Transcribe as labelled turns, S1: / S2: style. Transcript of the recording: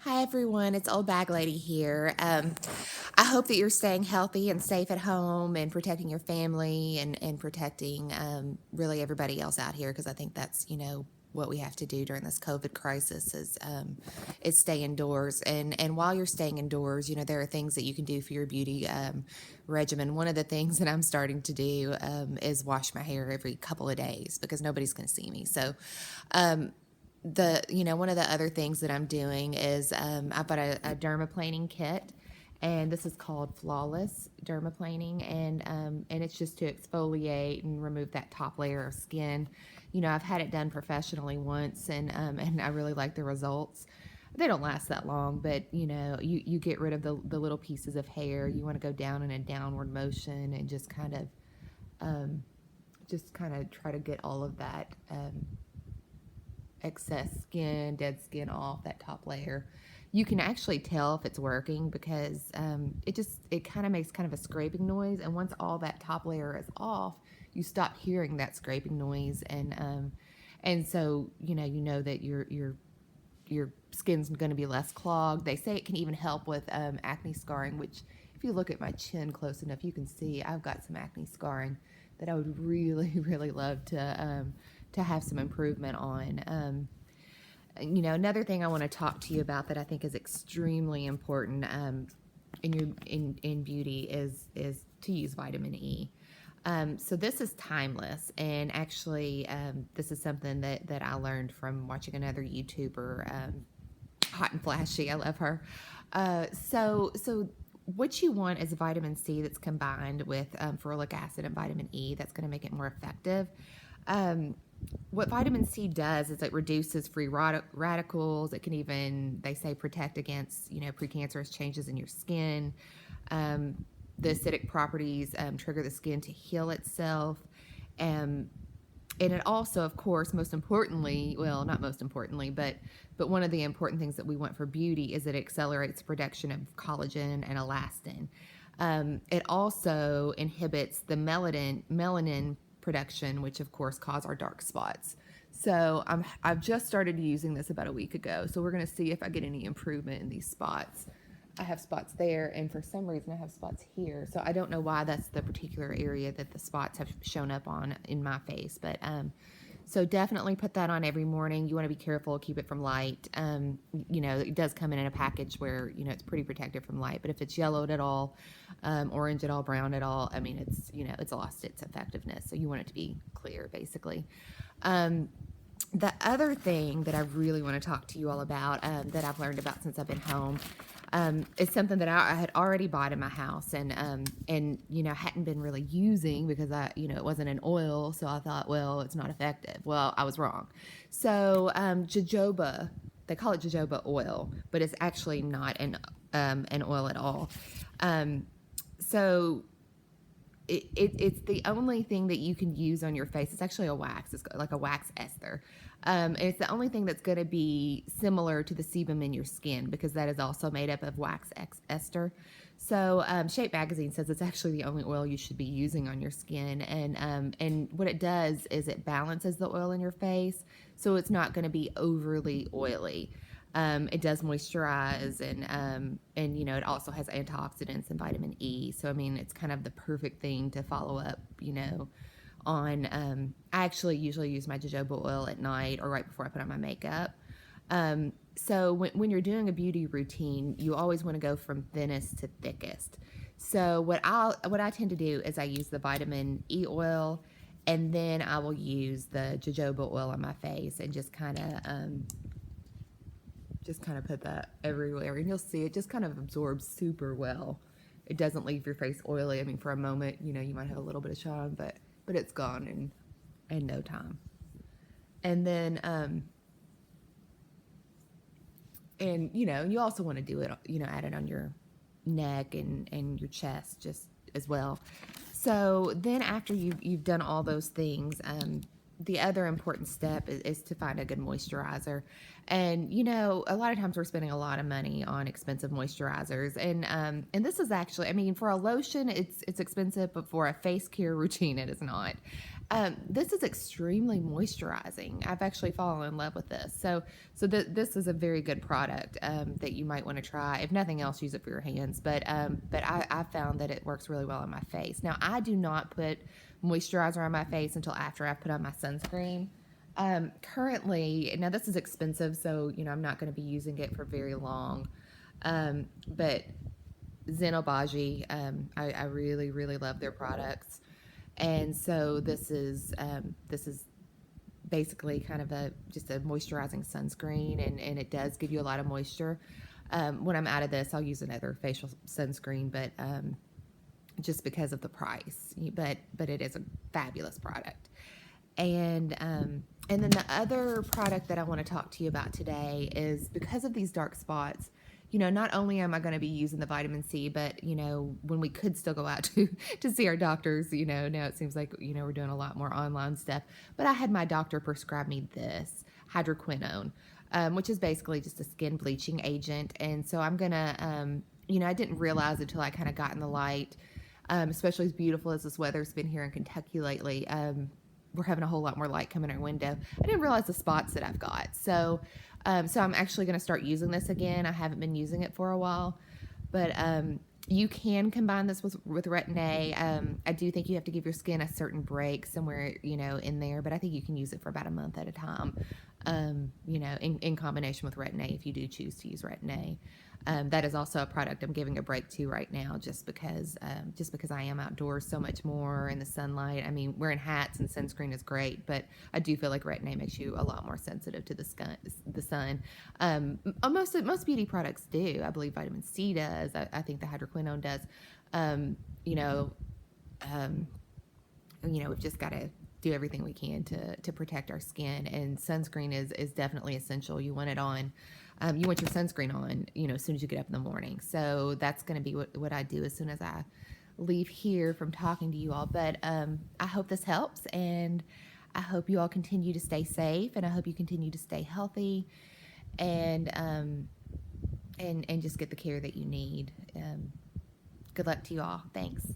S1: Hi everyone, it's Old Bag Lady here. I hope that you're staying healthy and safe at home and protecting your family and protecting really everybody else out here because I think that's, what we have to do during this COVID crisis is stay indoors. And while you're staying indoors, there are things that you can do for your beauty regimen. One of the things that I'm starting to do is wash my hair every couple of days because nobody's going to see me. So um, one of the other things that I'm doing is I've got a dermaplaning kit, and this is called Flawless Dermaplaning, and it's just to exfoliate and remove that top layer of skin. I've had it done professionally once, and I really like the results. They don't last that long, but you get rid of the little pieces of hair. You want to go down in a downward motion and just kind of try to get all of that excess skin, dead skin off that top layer. You can actually tell if it's working because it kind of makes kind of a scraping noise, and once all that top layer is off, you stop hearing that scraping noise, and so you know that your skin's going to be less clogged. They say it can even help with acne scarring, which if you look at my chin close enough, you can see I've got some acne scarring that I would really, really love to have some improvement on. Another thing I want to talk to you about that I think is extremely important in beauty is to use vitamin E. So this is timeless, and actually, this is something that I learned from watching another YouTuber, Hot and Flashy. I love her. So what you want is vitamin C that's combined with ferulic acid and vitamin E. That's going to make it more effective. What vitamin C does is it reduces free radicals. It can even, they say, protect against, precancerous changes in your skin. The acidic properties trigger the skin to heal itself. And it also, of course, most importantly, well, not most importantly, but one of the important things that we want for beauty is that it accelerates the production of collagen and elastin. It also inhibits the melanin production, which of course cause our dark spots. So I've just started using this about a week ago. So we're going to see if I get any improvement in these spots. I have spots there, and for some reason I have spots here. So I don't know why that's the particular area that the spots have shown up on in my face. But so definitely put that on every morning. You want to be careful, keep it from light. It does come in a package where, it's pretty protected from light. But if it's yellowed at all, orange at all, brown at all, I mean, it's lost its effectiveness. So you want it to be clear, basically. The other thing that I really want to talk to you all about that I've learned about since I've been home is something that I had already bought in my house and hadn't been really using because it wasn't an oil, so I thought, well, it's not effective. Well, I was wrong. So jojoba, they call it jojoba oil, but it's actually not an oil at all. So it's the only thing that you can use on your face. It's actually a wax. It's like a wax ester. And it's the only thing that's going to be similar to the sebum in your skin because that is also made up of wax ester. So Shape Magazine says it's actually the only oil you should be using on your skin. And what it does is it balances the oil in your face, so it's not going to be overly oily. It does moisturize, and it also has antioxidants and vitamin E. So, I mean, it's kind of the perfect thing to follow up, on. I actually usually use my jojoba oil at night or right before I put on my makeup. So when you're doing a beauty routine, you always want to go from thinnest to thickest. So what I tend to do is I use the vitamin E oil, and then I will use the jojoba oil on my face and just kind of put that everywhere, and you'll see it just kind of absorbs super well. It doesn't leave your face oily. I mean, for a moment, you might have a little bit of shine, but it's gone in no time. And then, and you also want to do it, add it on your neck and your chest just as well. So then after you've done all those things, the other important step is to find a good moisturizer. And, a lot of times we're spending a lot of money on expensive moisturizers. And this is actually, I mean, for a lotion, it's expensive, but for a face care routine, it is not. This is extremely moisturizing. I've actually fallen in love with this. This is a very good product that you might want to try. If nothing else, use it for your hands. But I found that it works really well on my face. Now, I do not put moisturizer on my face until after I've put on my sunscreen. Currently, now this is expensive, so I'm not going to be using it for very long. But Zenobaji, I really, really love their products. And so this is basically kind of just a moisturizing sunscreen, and it does give you a lot of moisture. When I'm out of this, I'll use another facial sunscreen, but just because of the price. But it is a fabulous product. And then the other product that I want to talk to you about today is, because of these dark spots, not only am I going to be using the vitamin C, but, when we could still go out to see our doctors, now it seems like, we're doing a lot more online stuff. But I had my doctor prescribe me this hydroquinone, which is basically just a skin bleaching agent. And so I'm going to, I didn't realize until I kind of got in the light, especially as beautiful as this weather's been here in Kentucky lately. We're having a whole lot more light coming in our window. I didn't realize the spots that I've got. So I'm actually going to start using this again. I haven't been using it for a while, but you can combine this with Retin-A. I do think you have to give your skin a certain break somewhere, in there, but I think you can use it for about a month at a time, in combination with Retin-A if you do choose to use Retin-A. That is also a product I'm giving a break to right now, just because I am outdoors so much more in the sunlight. I mean, wearing hats and sunscreen is great, but I do feel like Retin-A makes you a lot more sensitive to the sun. Most beauty products do. I believe vitamin C does. I think the hydroquinone does. We've just got to do everything we can to protect our skin, and sunscreen is definitely essential. You want it on. You want your sunscreen on, as soon as you get up in the morning. So that's going to be what I do as soon as I leave here from talking to you all. But I hope this helps, and I hope you all continue to stay safe, and I hope you continue to stay healthy, and just get the care that you need. Good luck to you all. Thanks.